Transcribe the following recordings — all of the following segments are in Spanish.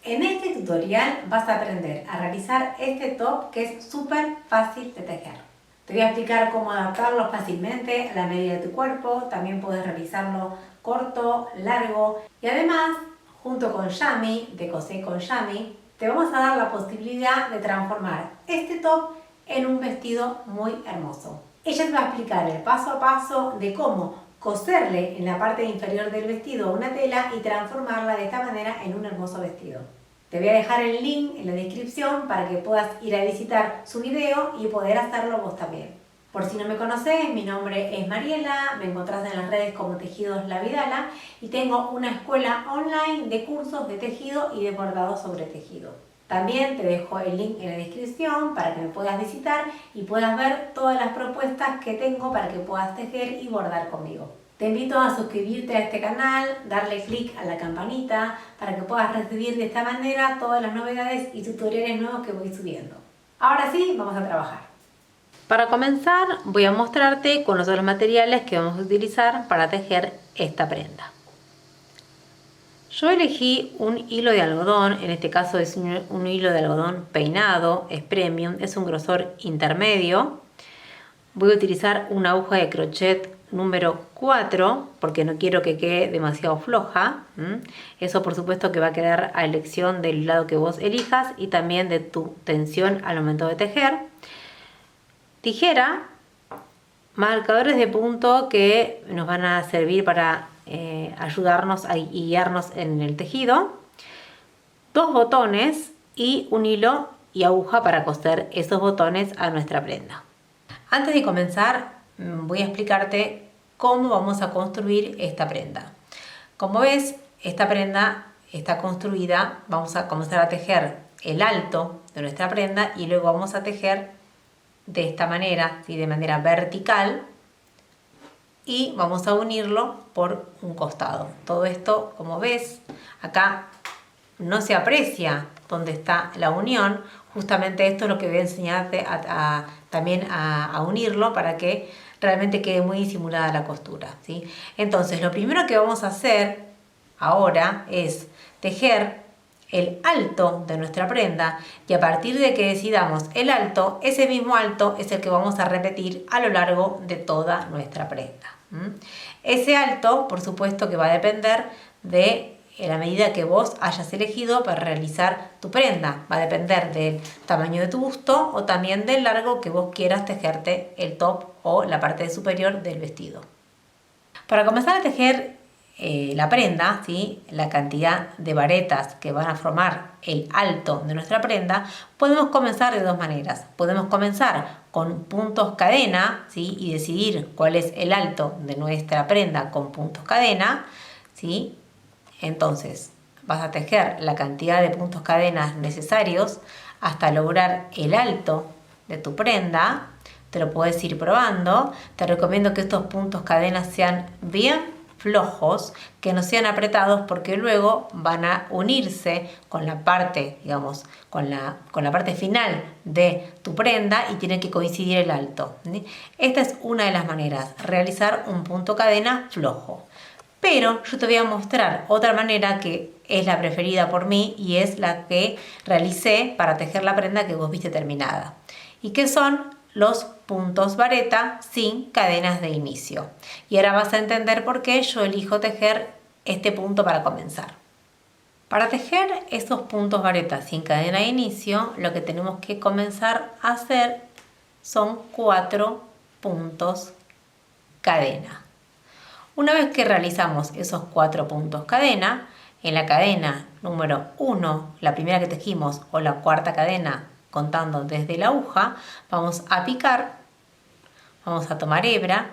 En este tutorial vas a aprender a realizar este top que es súper fácil de tejer. Te voy a explicar cómo adaptarlo fácilmente a la medida de tu cuerpo. También puedes realizarlo corto, largo y además, junto con Yami, de Cosé con Yami, te vamos a dar la posibilidad de transformar este top en un vestido muy hermoso. Ella te va a explicar el paso a paso de cómo coserle en la parte inferior del vestido una tela y transformarla de esta manera en un hermoso vestido. Te voy a dejar el link en la descripción para que puedas ir a visitar su video y poder hacerlo vos también. Por si no me conoces, mi nombre es Mariela, me encontrás en las redes como Tejidos La Vidala y tengo una escuela online de cursos de tejido y de bordado sobre tejido. También te dejo el link en la descripción para que me puedas visitar y puedas ver todas las propuestas que tengo para que puedas tejer y bordar conmigo. Te invito a suscribirte a este canal, darle clic a la campanita para que puedas recibir de esta manera todas las novedades y tutoriales nuevos que voy subiendo. Ahora sí, vamos a trabajar. Para comenzar voy a mostrarte con los otros materiales que vamos a utilizar para tejer esta prenda. Yo elegí un hilo de algodón, en este caso es un hilo de algodón peinado, es premium, es un grosor intermedio. Voy a utilizar una aguja de crochet número 4 porque no quiero que quede demasiado floja. Eso por supuesto que va a quedar a elección del lado que vos elijas y también de tu tensión al momento de tejer. Tijera, marcadores de punto que nos van a servir para ayudarnos a guiarnos en el tejido, 2 botones y un hilo y aguja para coser esos botones a nuestra prenda. Antes de comenzar voy a explicarte cómo vamos a construir esta prenda. Como ves, esta prenda está construida, vamos a comenzar a tejer el alto de nuestra prenda y luego vamos a tejer de esta manera, ¿sí? De manera vertical, y vamos a unirlo por un costado. Todo esto, como ves, acá no se aprecia dónde está la unión. Justamente esto es lo que voy a enseñarte también a unirlo para que realmente quede muy disimulada la costura, ¿sí? Entonces, lo primero que vamos a hacer ahora es tejer el alto de nuestra prenda y a partir de que decidamos el alto, ese mismo alto es el que vamos a repetir a lo largo de toda nuestra prenda. Ese alto, por supuesto, que va a depender de la medida que vos hayas elegido para realizar tu prenda. Va a depender del tamaño de tu busto o también del largo que vos quieras tejerte el top o la parte superior del vestido. Para comenzar a tejer la prenda, ¿sí? La cantidad de varetas que van a formar el alto de nuestra prenda, podemos comenzar de dos maneras. Podemos comenzar con puntos cadena, ¿sí? Y decidir cuál es el alto de nuestra prenda con puntos cadena, ¿sí? Entonces vas a tejer la cantidad de puntos cadenas necesarios hasta lograr el alto de tu prenda. Te lo puedes ir probando. Te recomiendo que estos puntos cadenas sean bien flojos, que no sean apretados porque luego van a unirse con la parte, digamos, con la parte final de tu prenda y tiene que coincidir el alto, ¿sí? Esta es una de las maneras, realizar un punto cadena flojo. Pero yo te voy a mostrar otra manera que es la preferida por mí y es la que realicé para tejer la prenda que vos viste terminada. Y que son los puntos vareta sin cadenas de inicio. Y ahora vas a entender por qué yo elijo tejer este punto para comenzar. Para tejer esos puntos vareta sin cadena de inicio, lo que tenemos que comenzar a hacer son 4 puntos cadena. Una vez que realizamos esos 4 puntos cadena, en la cadena número 1, la primera que tejimos, o la cuarta cadena, contando desde la aguja, vamos a picar, vamos a tomar hebra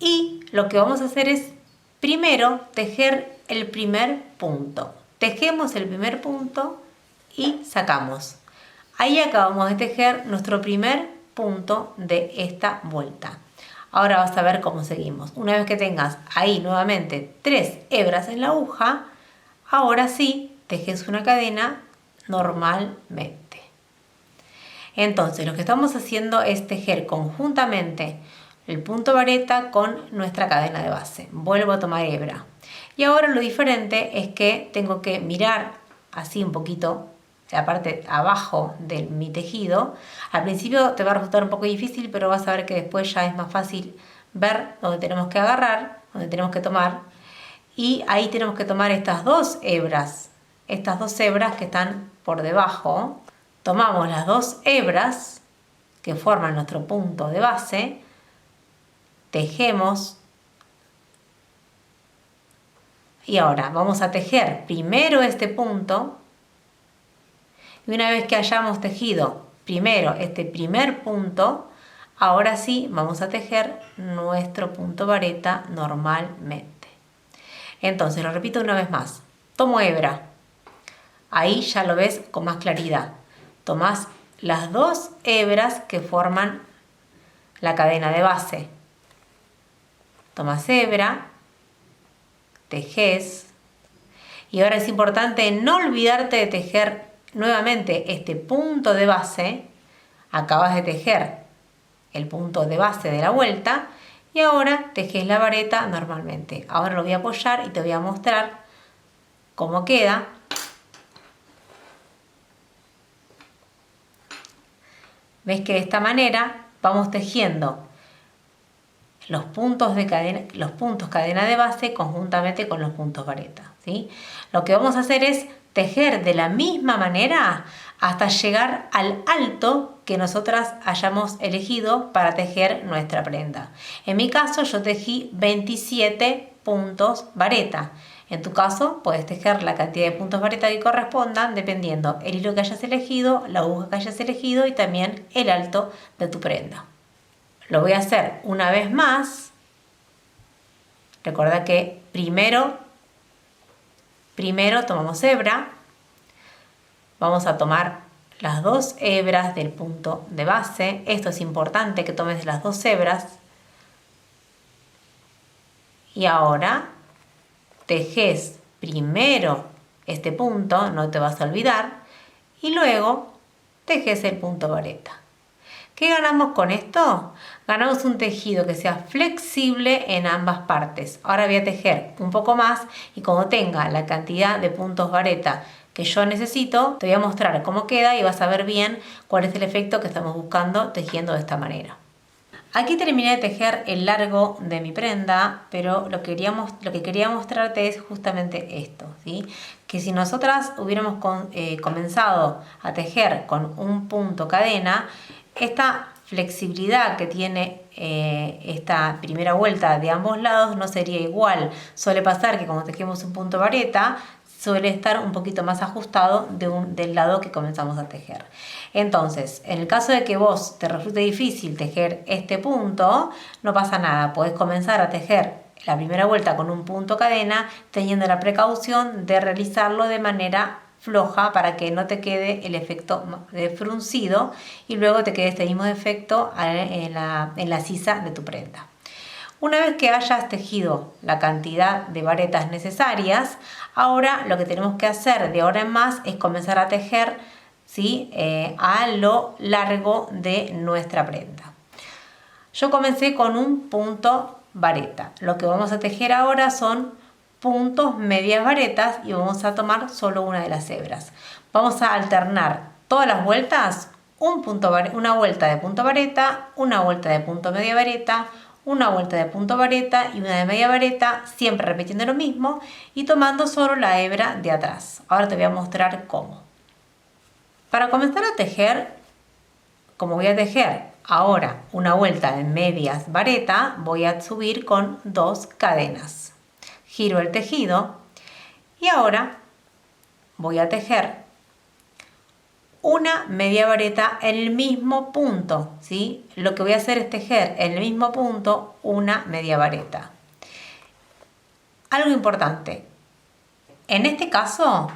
y lo que vamos a hacer es primero tejer el primer punto. Tejemos el primer punto y sacamos. Ahí acabamos de tejer nuestro primer punto de esta vuelta. Ahora vas a ver cómo seguimos. Una vez que tengas ahí nuevamente 3 hebras en la aguja, ahora sí tejes una cadena normalmente. Entonces lo que estamos haciendo es tejer conjuntamente el punto vareta con nuestra cadena de base. Vuelvo a tomar hebra Y ahora lo diferente es que tengo que mirar así un poquito la parte abajo de mi tejido. Al principio te va a resultar un poco difícil, pero vas a ver que después ya es más fácil ver dónde tenemos que agarrar, dónde tenemos que tomar. Y ahí tenemos que tomar estas dos hebras que están por debajo. Tomamos las dos hebras que forman nuestro punto de base, tejemos. Y ahora vamos a tejer primero este punto. Y una vez que hayamos tejido primero este primer punto, ahora sí vamos a tejer nuestro punto vareta normalmente. Entonces, lo repito una vez más. Tomo hebra. Ahí ya lo ves con más claridad. Tomás las dos hebras que forman la cadena de base. Tomás hebra, tejes. Y ahora es importante no olvidarte de tejer nuevamente este punto de base. Acabas de tejer el punto de base de la vuelta y ahora tejes la vareta normalmente. Ahora lo voy a apoyar y te voy a mostrar cómo queda. Ves que de esta manera vamos tejiendo los puntos cadena de base conjuntamente con los puntos vareta, ¿sí? Lo que vamos a hacer es tejer de la misma manera hasta llegar al alto que nosotras hayamos elegido para tejer nuestra prenda. En mi caso yo tejí 27 puntos vareta. En tu caso puedes tejer la cantidad de puntos vareta que correspondan dependiendo el hilo que hayas elegido, la aguja que hayas elegido y también el alto de tu prenda. Lo voy a hacer una vez más. Recuerda que primero tomamos hebra. Vamos a tomar las dos hebras del punto de base. Esto es importante que tomes las dos hebras. Y ahora tejes primero este punto, no te vas a olvidar, y luego tejes el punto vareta. ¿Qué ganamos con esto? Ganamos un tejido que sea flexible en ambas partes. Ahora voy a tejer un poco más y cuando tenga la cantidad de puntos vareta que yo necesito, te voy a mostrar cómo queda y vas a ver bien cuál es el efecto que estamos buscando tejiendo de esta manera. Aquí terminé de tejer el largo de mi prenda, pero lo que quería mostrarte es justamente esto, ¿sí? Que si nosotras hubiéramos comenzado a tejer con un punto cadena, esta flexibilidad que tiene esta primera vuelta de ambos lados no sería igual. Suele pasar que cuando tejemos un punto vareta, suele estar un poquito más ajustado del lado que comenzamos a tejer. Entonces, en el caso de que vos te resulte difícil tejer este punto, no pasa nada. Podés comenzar a tejer la primera vuelta con un punto cadena, teniendo la precaución de realizarlo de manera floja para que no te quede el efecto de fruncido y luego te quede este mismo efecto en la sisa de tu prenda. Una vez que hayas tejido la cantidad de varetas necesarias, ahora lo que tenemos que hacer de ahora en más es comenzar a tejer, ¿sí? A lo largo de nuestra prenda. Yo comencé con un punto vareta. Lo que vamos a tejer ahora son puntos medias varetas y vamos a tomar solo una de las hebras. Vamos a alternar todas las vueltas, una vuelta de punto vareta, una vuelta de punto media vareta, una vuelta de punto vareta y una de media vareta, siempre repitiendo lo mismo y tomando solo la hebra de atrás. Ahora te voy a mostrar cómo. Para comenzar a tejer, como voy a tejer ahora una vuelta de medias vareta, voy a subir con 2 cadenas. Giro el tejido y ahora voy a tejer una media vareta en el mismo punto, ¿sí? Lo que voy a hacer es tejer en el mismo punto una media vareta. Algo importante, en este caso,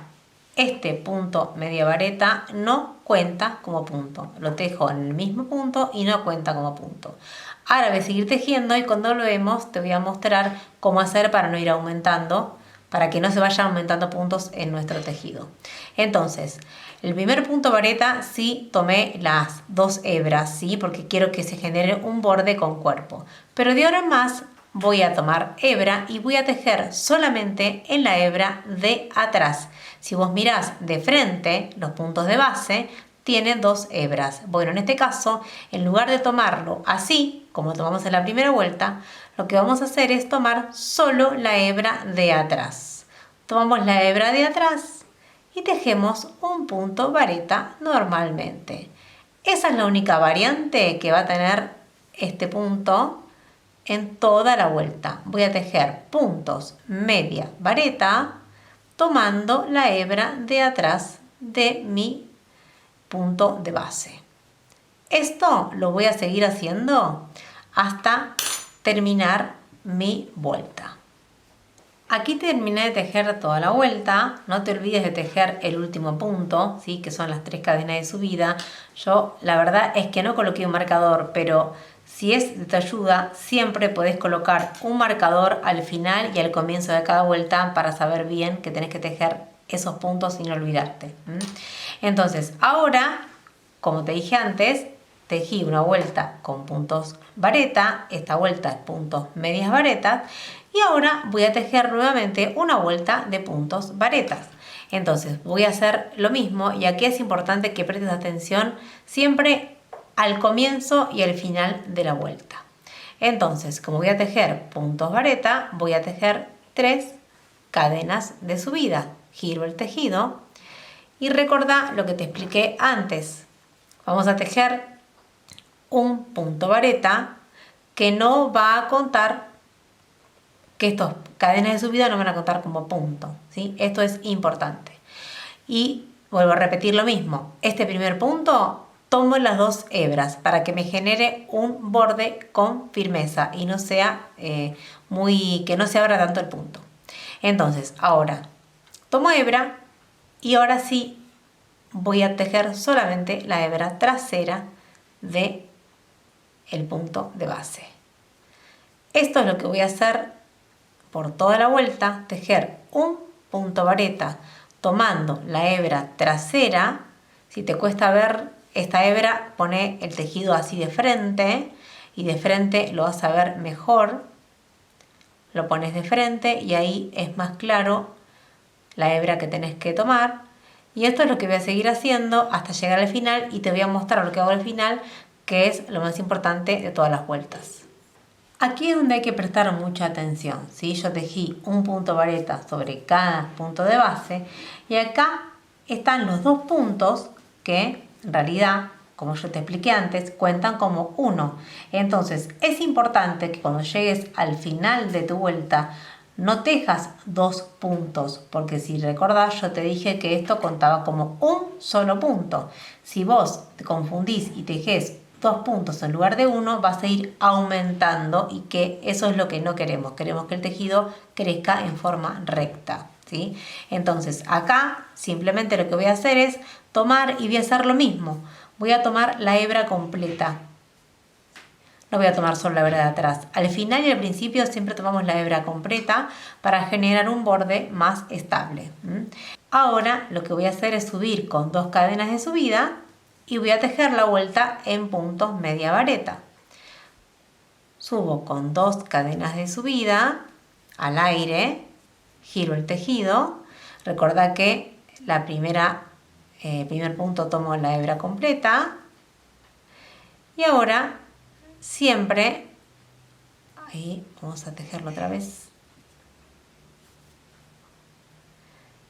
este punto media vareta no cuenta como punto. Lo tejo en el mismo punto y no cuenta como punto. Ahora voy a seguir tejiendo y cuando lo vemos te voy a mostrar cómo hacer para no ir aumentando, para que no se vayan aumentando puntos en nuestro tejido. Entonces, el primer punto vareta sí tomé las 2 hebras, ¿sí? Porque quiero que se genere un borde con cuerpo. Pero de ahora en más voy a tomar hebra y voy a tejer solamente en la hebra de atrás. Si vos mirás de frente, los puntos de base tienen 2 hebras. Bueno, en este caso, en lugar de tomarlo así, como tomamos en la primera vuelta, lo que vamos a hacer es tomar solo la hebra de atrás. Tomamos la hebra de atrás y tejemos un punto vareta normalmente. Esa es la única variante que va a tener este punto en toda la vuelta. Voy a tejer puntos media vareta tomando la hebra de atrás de mi punto de base. Esto lo voy a seguir haciendo hasta terminar mi vuelta. Aquí terminé de tejer toda la vuelta. No te olvides de tejer el último punto, ¿sí? Que son las 3 cadenas de subida. Yo la verdad es que no coloqué un marcador, pero si es de tu ayuda, siempre podés colocar un marcador al final y al comienzo de cada vuelta para saber bien que tenés que tejer esos puntos sin olvidarte. Entonces, ahora, como te dije antes, tejí una vuelta con puntos vareta, esta vuelta es puntos medias varetas, y ahora voy a tejer nuevamente una vuelta de puntos varetas. Entonces voy a hacer lo mismo, y aquí es importante que prestes atención siempre al comienzo y al final de la vuelta. Entonces, como voy a tejer puntos vareta, voy a tejer 3 cadenas de subida. Giro el tejido y recordá lo que te expliqué antes. Vamos a tejer un punto vareta que no va a contar, que estas cadenas de subida no van a contar como punto, ¿sí? Esto es importante. Y vuelvo a repetir lo mismo. Este primer punto tomo las 2 hebras para que me genere un borde con firmeza y no sea que no se abra tanto el punto. Entonces, ahora tomo hebra y ahora sí voy a tejer solamente la hebra trasera de el punto de base. Esto es lo que voy a hacer por toda la vuelta, tejer un punto vareta tomando la hebra trasera. Si te cuesta ver esta hebra, pone el tejido así de frente y de frente lo vas a ver mejor. Lo pones de frente y ahí es más claro la hebra que tenés que tomar. Y esto es lo que voy a seguir haciendo hasta llegar al final, y te voy a mostrar lo que hago al final, que es lo más importante de todas las vueltas. Aquí es donde hay que prestar mucha atención, ¿sí? Yo tejí un punto vareta sobre cada punto de base, y acá están los 2 puntos que en realidad, como yo te expliqué antes, cuentan como 1. Entonces es importante que cuando llegues al final de tu vuelta no tejas 2 puntos, porque si recordás, yo te dije que esto contaba como un solo punto. Si vos te confundís y tejés 2 puntos en lugar de 1, vas a ir aumentando, y que eso es lo que no queremos. Queremos que el tejido crezca en forma recta, ¿sí? Entonces acá simplemente lo que voy a hacer es tomar y voy a hacer lo mismo. Voy a tomar la hebra completa. No voy a tomar solo la hebra de atrás. Al final y al principio siempre tomamos la hebra completa para generar un borde más estable. Ahora lo que voy a hacer es subir con 2 cadenas de subida y voy a tejer la vuelta en puntos media vareta. Subo con 2 cadenas de subida al aire, giro el tejido. Recordá que primer punto tomo la hebra completa, y ahora siempre, ahí vamos a tejerlo otra vez,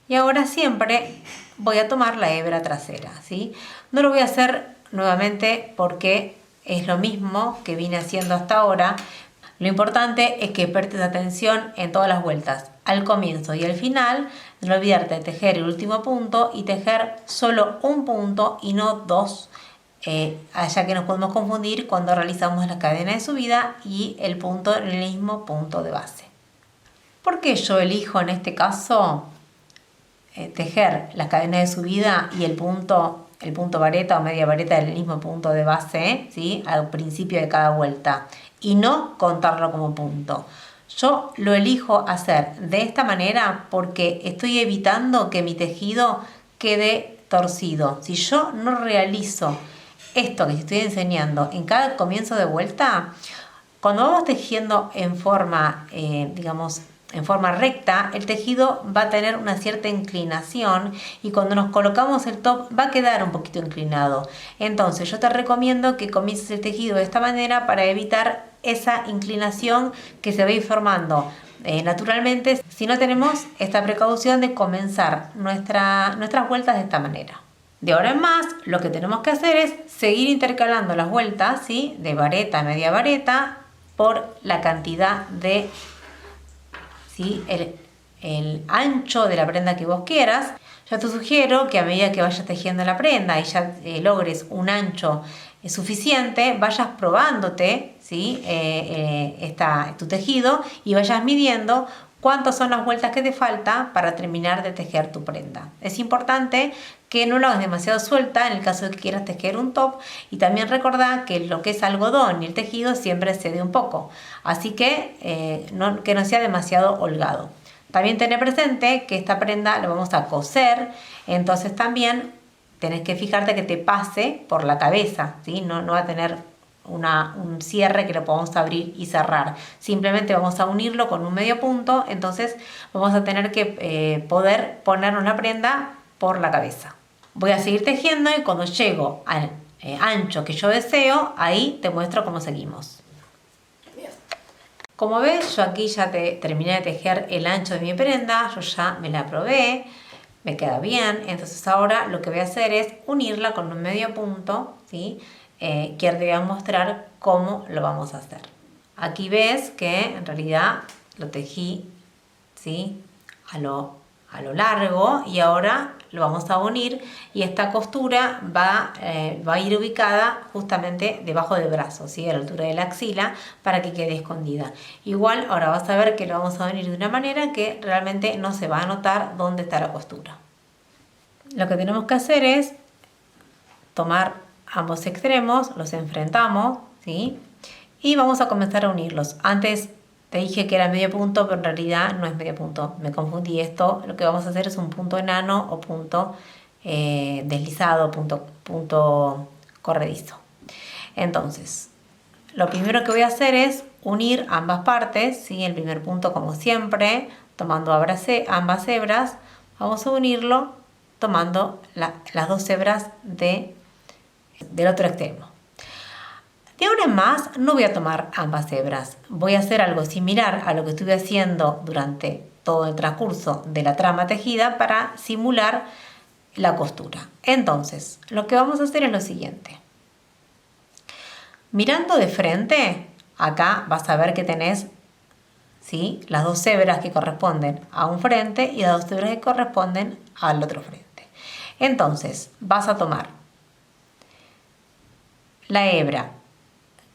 y ahora siempre voy a tomar la hebra trasera, ¿sí? No lo voy a hacer nuevamente porque es lo mismo que vine haciendo hasta ahora. Lo importante es que prestes atención en todas las vueltas, al comienzo y al final. No olvidarte de tejer el último punto y tejer solo un punto y no 2, ya que nos podemos confundir cuando realizamos la cadena de subida y el punto en el mismo punto de base. ¿Por qué yo elijo en este caso tejer la cadena de subida y el punto vareta o media vareta del mismo punto de base, ¿sí? Al principio de cada vuelta, y no contarlo como punto? Yo lo elijo hacer de esta manera porque estoy evitando que mi tejido quede torcido. Si yo no realizo esto que te estoy enseñando en cada comienzo de vuelta, Cuando vamos tejiendo en forma, digamos, en forma recta, el tejido va a tener una cierta inclinación y cuando nos colocamos el top va a quedar un poquito inclinado. Entonces yo te recomiendo que comiences el tejido de esta manera para evitar esa inclinación que se va a ir formando naturalmente si no tenemos esta precaución de comenzar nuestras vueltas de esta manera. De ahora en más, lo que tenemos que hacer es seguir intercalando las vueltas, ¿sí?, de vareta a media vareta por la cantidad de, ¿sí?, el ancho de la prenda que vos quieras. Yo te sugiero que a medida que vayas tejiendo la prenda y ya logres un ancho suficiente, vayas probándote, ¿sí?, tu tejido y vayas midiendo cuántas son las vueltas que te falta para terminar de tejer tu prenda. Es importante que no lo hagas demasiado suelta en el caso de que quieras tejer un top, y también recordá que lo que es algodón y el tejido siempre cede un poco, así que no sea demasiado holgado. También tener presente que esta prenda la vamos a coser, entonces también tenés que fijarte que te pase por la cabeza, ¿sí? No va a tener un cierre que lo podamos abrir y cerrar. Simplemente vamos a unirlo con un medio punto, entonces vamos a tener que poder ponernos la prenda por la cabeza. Voy a seguir tejiendo y cuando llego al ancho que yo deseo, ahí te muestro cómo seguimos. Como ves, yo aquí ya terminé de tejer el ancho de mi prenda, yo ya me la probé, me queda bien, entonces ahora lo que voy a hacer es unirla con un medio punto, ¿sí? Que te voy a mostrar cómo lo vamos a hacer. Aquí ves que en realidad lo tejí, ¿sí?, a lo largo, y ahora lo vamos a unir y esta costura va a ir ubicada justamente debajo del brazo, ¿sí?, a la altura de la axila, para que quede escondida. Igual ahora vas a ver que lo vamos a unir de una manera que realmente no se va a notar dónde está la costura. Lo que tenemos que hacer es tomar ambos extremos, los enfrentamos, ¿sí?, y vamos a comenzar a unirlos. Antes te dije que era medio punto, pero en realidad no es medio punto. Me confundí. Esto lo que vamos a hacer es un punto enano o punto deslizado, punto corredizo. Entonces, lo primero que voy a hacer es unir ambas partes, ¿sí? El primer punto, como siempre, tomando ambas hebras, vamos a unirlo tomando las dos hebras del otro extremo. De ahora en más no voy a tomar ambas hebras, voy a hacer algo similar a lo que estuve haciendo durante todo el transcurso de la trama tejida para simular la costura. Entonces, lo que vamos a hacer es lo siguiente. Mirando de frente, acá vas a ver que tenés, ¿sí?, las dos hebras que corresponden a un frente y las dos hebras que corresponden al otro frente. Entonces, vas a tomar la hebra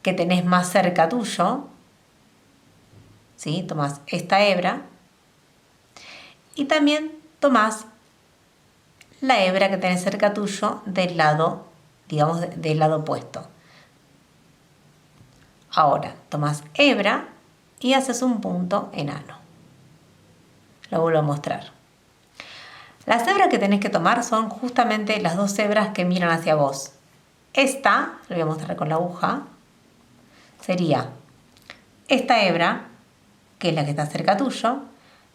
que tenés más cerca tuyo, ¿sí?, tomás esta hebra y también tomás la hebra que tenés cerca tuyo del lado, digamos, del lado opuesto. Ahora tomás hebra y haces un punto enano. Lo vuelvo a mostrar. Las hebras que tenés que tomar son justamente las dos hebras que miran hacia vos. Esta, lo voy a mostrar con la aguja, sería esta hebra, que es la que está cerca tuyo,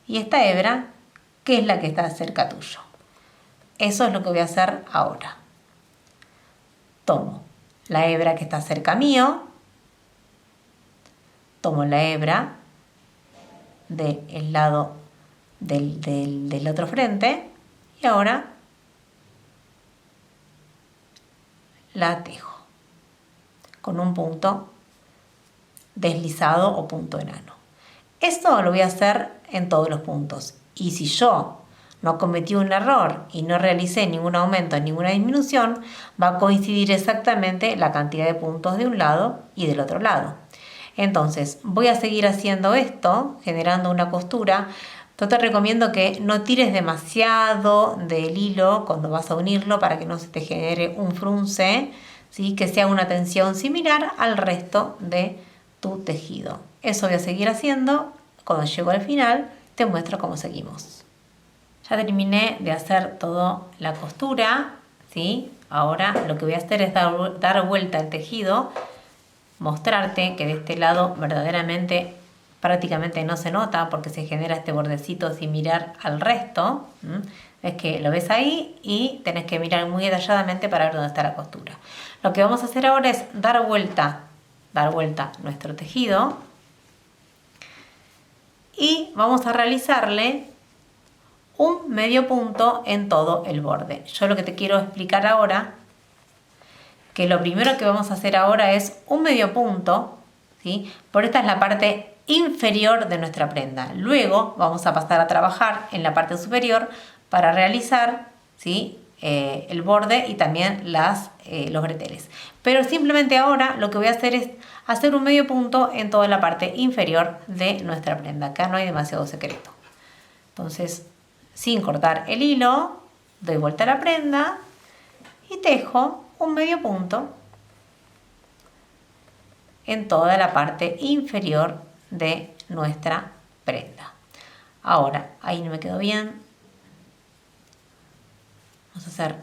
y esta hebra, que es la que está cerca tuyo. Eso es lo que voy a hacer ahora. Tomo la hebra que está cerca mío, tomo la hebra del lado del otro frente y ahora la tejo con un punto deslizado o punto enano. Esto lo voy a hacer en todos los puntos, y si yo no cometí un error y no realicé ningún aumento, ninguna disminución, va a coincidir exactamente la cantidad de puntos de un lado y del otro lado. Entonces voy a seguir haciendo esto, generando una costura. Yo te recomiendo que no tires demasiado del hilo cuando vas a unirlo para que no se te genere un frunce, ¿sí?, que sea una tensión similar al resto de tu tejido. Eso voy a seguir haciendo. Cuando llego al final te muestro cómo seguimos. Ya terminé de hacer toda la costura, ¿sí? Ahora lo que voy a hacer es dar vuelta al tejido, mostrarte que de este lado verdaderamente prácticamente no se nota porque se genera este bordecito sin mirar al resto. Es que lo ves ahí y tenés que mirar muy detalladamente para ver dónde está la costura. Lo que vamos a hacer ahora es dar vuelta nuestro tejido y vamos a realizarle un medio punto en todo el borde. Yo lo que te quiero explicar ahora, que lo primero que vamos a hacer ahora es un medio punto, ¿sí? Por esta es la parte inferior de nuestra prenda. Luego vamos a pasar a trabajar en la parte superior para realizar, ¿sí? El borde y también los breteles. Pero simplemente ahora lo que voy a hacer es hacer un medio punto en toda la parte inferior de nuestra prenda. Acá no hay demasiado secreto. Entonces, sin cortar el hilo, doy vuelta a la prenda y tejo un medio punto en toda la parte inferior de nuestra prenda. Ahora, ahí no me quedó bien. Vamos a hacer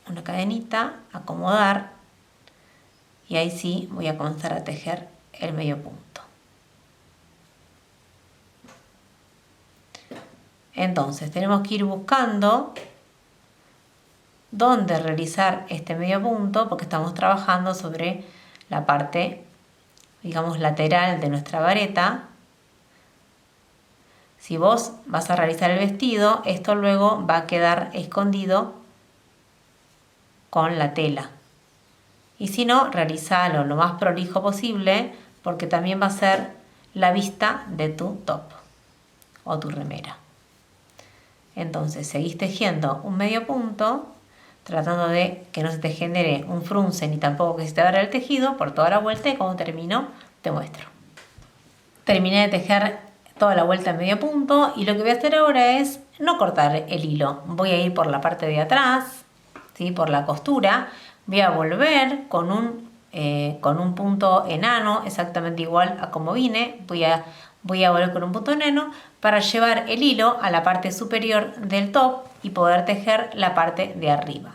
una cadenita, acomodar y ahí sí voy a comenzar a tejer el medio punto. Entonces tenemos que ir buscando dónde realizar este medio punto porque estamos trabajando sobre la parte, digamos, lateral de nuestra vareta. Si vos vas a realizar el vestido, esto luego va a quedar escondido con la tela. Y si no, realizalo lo más prolijo posible porque también va a ser la vista de tu top o tu remera. Entonces seguís tejiendo un medio punto, tratando de que no se te genere un frunce ni tampoco que se te abra el tejido por toda la vuelta, y cuando termino te muestro. Terminé de tejer toda la vuelta en medio punto y lo que voy a hacer ahora es no cortar el hilo. Voy a ir por la parte de atrás, ¿sí? Por la costura. Voy a volver con un punto enano, exactamente igual a como vine. Voy a volver con un punto enano para llevar el hilo a la parte superior del top y poder tejer la parte de arriba.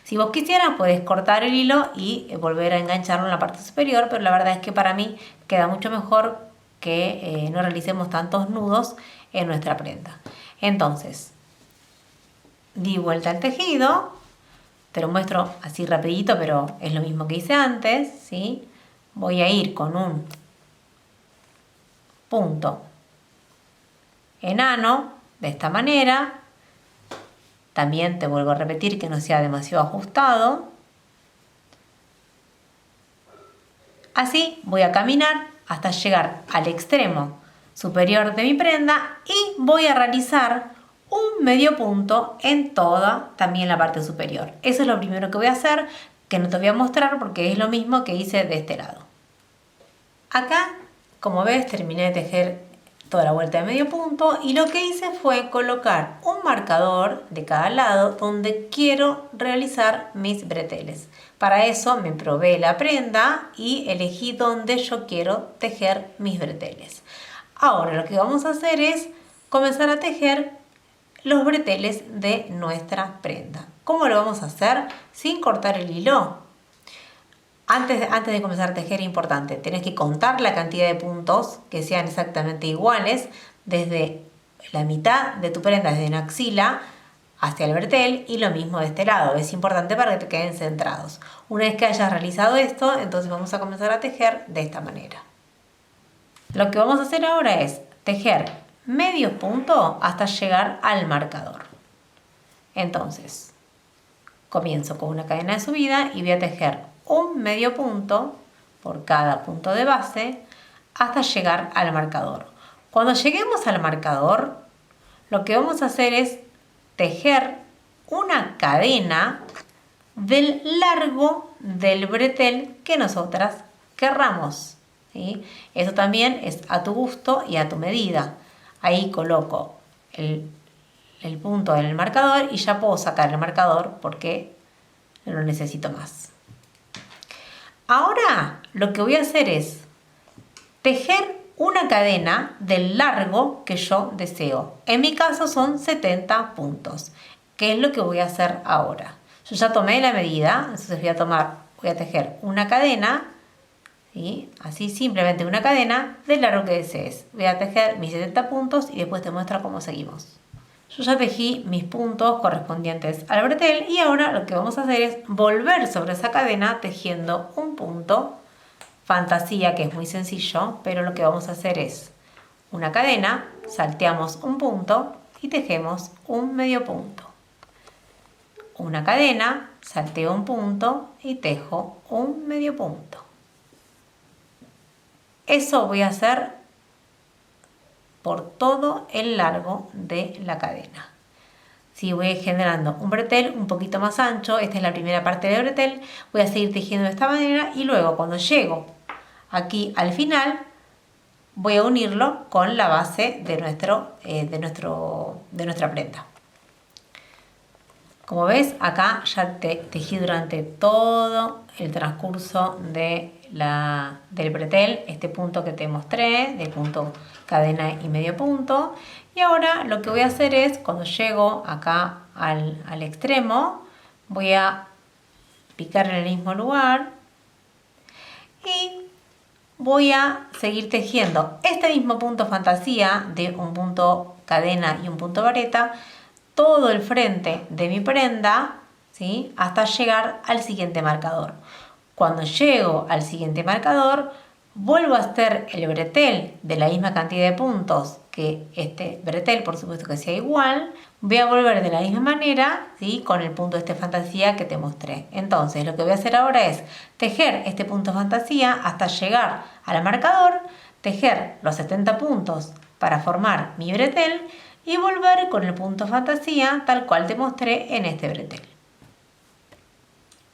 Si vos quisieras, puedes cortar el hilo y volver a engancharlo en la parte superior, pero la verdad es que para mí queda mucho mejor que no realicemos tantos nudos en nuestra prenda. Entonces, di vuelta al tejido. Te lo muestro así rapidito, pero es lo mismo que hice antes, ¿sí? Voy a ir con un punto enano de esta manera. También te vuelvo a repetir que no sea demasiado ajustado. Así voy a caminar hasta llegar al extremo superior de mi prenda y voy a realizar un medio punto en toda también la parte superior. Eso es lo primero que voy a hacer, que no te voy a mostrar porque es lo mismo que hice de este lado. Acá, como ves, terminé de tejer toda la vuelta de medio punto y lo que hice fue colocar un marcador de cada lado donde quiero realizar mis breteles. Para eso me probé la prenda y elegí donde yo quiero tejer mis breteles. Ahora lo que vamos a hacer es comenzar a tejer los breteles de nuestra prenda. ¿Cómo lo vamos a hacer? Sin cortar el hilo. Antes de comenzar a tejer, importante, tenés que contar la cantidad de puntos que sean exactamente iguales desde la mitad de tu prenda, desde una axila hacia el bretel, y lo mismo de este lado. Es importante para que te queden centrados. Una vez que hayas realizado esto, entonces vamos a comenzar a tejer de esta manera. Lo que vamos a hacer ahora es tejer medio punto hasta llegar al marcador. Entonces, comienzo con una cadena de subida y voy a tejer un medio punto por cada punto de base hasta llegar al marcador. Cuando lleguemos al marcador, lo que vamos a hacer es tejer una cadena del largo del bretel que nosotras querramos, ¿sí? Eso también es a tu gusto y a tu medida. Ahí coloco el punto en el marcador y ya puedo sacar el marcador porque no lo necesito más. Ahora lo que voy a hacer es tejer una cadena del largo que yo deseo. En mi caso son 70 puntos. ¿Qué es lo que voy a hacer ahora? Yo ya tomé la medida, entonces voy a tejer una cadena, ¿sí? Así simplemente una cadena del largo que desees. Voy a tejer mis 70 puntos y después te muestro cómo seguimos. Yo ya tejí mis puntos correspondientes al bretel y ahora lo que vamos a hacer es volver sobre esa cadena tejiendo un punto fantasía, que es muy sencillo, pero lo que vamos a hacer es una cadena, salteamos un punto y tejemos un medio punto. Una cadena, salteo un punto y tejo un medio punto. Eso voy a hacer por todo el largo de la cadena. Si voy generando un bretel un poquito más ancho, esta es la primera parte del bretel, voy a seguir tejiendo de esta manera y luego cuando llego aquí al final voy a unirlo con la base de nuestra prenda. Como ves, acá ya tejí durante todo el transcurso del bretel este punto que te mostré, de punto, cadena y medio punto. Y ahora lo que voy a hacer es, cuando llego acá al extremo, voy a picar en el mismo lugar y voy a seguir tejiendo este mismo punto fantasía de un punto cadena y un punto vareta, todo el frente de mi prenda, ¿sí? Hasta llegar al siguiente marcador. Cuando llego al siguiente marcador, vuelvo a hacer el bretel de la misma cantidad de puntos que este bretel, por supuesto que sea igual. Voy a volver de la misma manera, ¿sí? Con el punto fantasía que te mostré. Entonces, lo que voy a hacer ahora es tejer este punto fantasía hasta llegar al marcador, tejer los 70 puntos para formar mi bretel y volver con el punto fantasía tal cual te mostré en este bretel.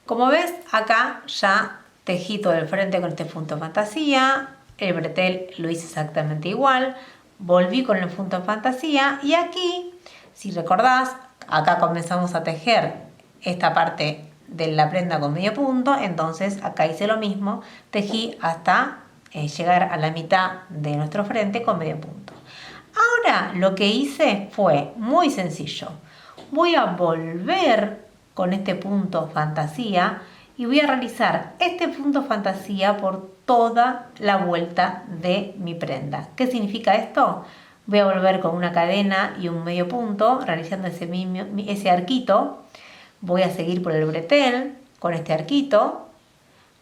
Como ves, acá ya tejí todo el frente con este punto fantasía, el bretel lo hice exactamente igual, volví con el punto fantasía y aquí, si recordás, acá comenzamos a tejer esta parte de la prenda con medio punto, entonces acá hice lo mismo, tejí hasta llegar a la mitad de nuestro frente con medio punto. Ahora lo que hice fue muy sencillo. Voy a volver con este punto fantasía y voy a realizar este punto fantasía por toda la vuelta de mi prenda. ¿Qué significa esto? Voy a volver con una cadena y un medio punto realizando ese arquito. Voy a seguir por el bretel con este arquito.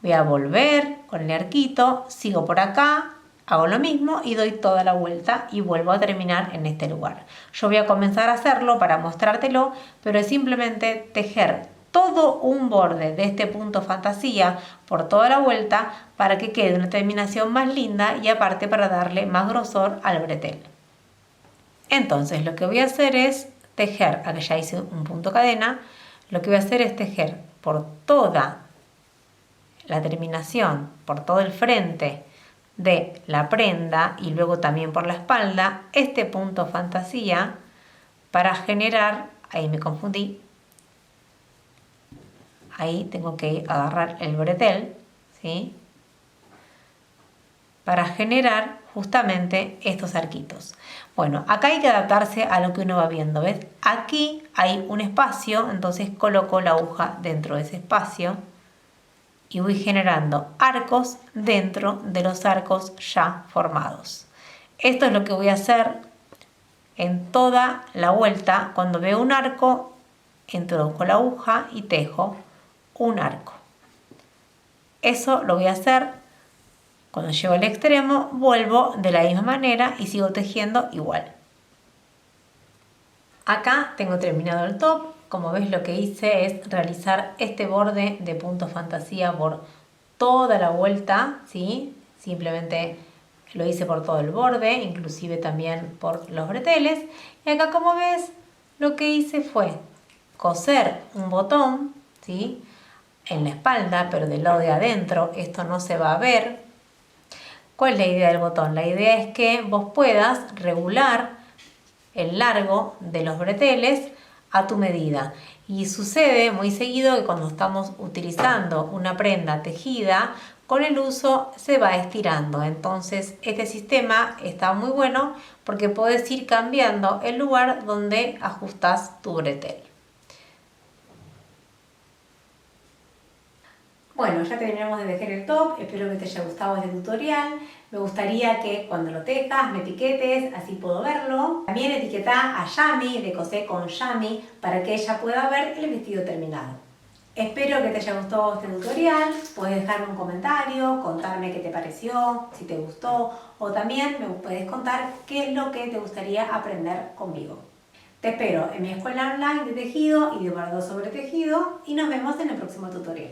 Voy a volver con el arquito, sigo por acá, hago lo mismo y doy toda la vuelta y vuelvo a terminar en este lugar. Yo voy a comenzar a hacerlo para mostrártelo, pero es simplemente tejer todo un borde de este punto fantasía por toda la vuelta para que quede una terminación más linda y aparte para darle más grosor al bretel. Entonces lo que voy a hacer es tejer, aquí ya hice un punto cadena, lo que voy a hacer es tejer por toda la terminación, por todo el frente de la prenda y luego también por la espalda, este punto fantasía para generar, ahí me confundí, ahí tengo que agarrar el bretel, ¿sí? Para generar justamente estos arquitos. Bueno, acá hay que adaptarse a lo que uno va viendo, ¿ves? Aquí hay un espacio, entonces coloco la aguja dentro de ese espacio y voy generando arcos dentro de los arcos ya formados. Esto es lo que voy a hacer en toda la vuelta. Cuando veo un arco, introduzco la aguja y tejo un arco. Eso lo voy a hacer. Cuando llego al extremo, vuelvo de la misma manera y sigo tejiendo igual. Acá tengo terminado el top. Como ves, lo que hice es realizar este borde de punto fantasía por toda la vuelta, ¿sí? Simplemente lo hice por todo el borde, inclusive también por los breteles. Y acá, como ves, lo que hice fue coser un botón, ¿sí? En la espalda, pero del lado de adentro. Esto no se va a ver. ¿Cuál es la idea del botón? La idea es que vos puedas regular el largo de los breteles a tu medida. Y sucede muy seguido que cuando estamos utilizando una prenda tejida, con el uso se va estirando. Entonces este sistema está muy bueno porque puedes ir cambiando el lugar donde ajustas tu bretel. Bueno, ya terminamos de tejer el top, espero que te haya gustado este tutorial. Me gustaría que cuando lo tejas me etiquetes, así puedo verlo. También etiqueta a Yami, de Cosé con Yami, para que ella pueda ver el vestido terminado. Espero que te haya gustado este tutorial, puedes dejarme un comentario, contarme qué te pareció, si te gustó, o también me puedes contar qué es lo que te gustaría aprender conmigo. Te espero en mi escuela online de tejido y de bordado sobre tejido y nos vemos en el próximo tutorial.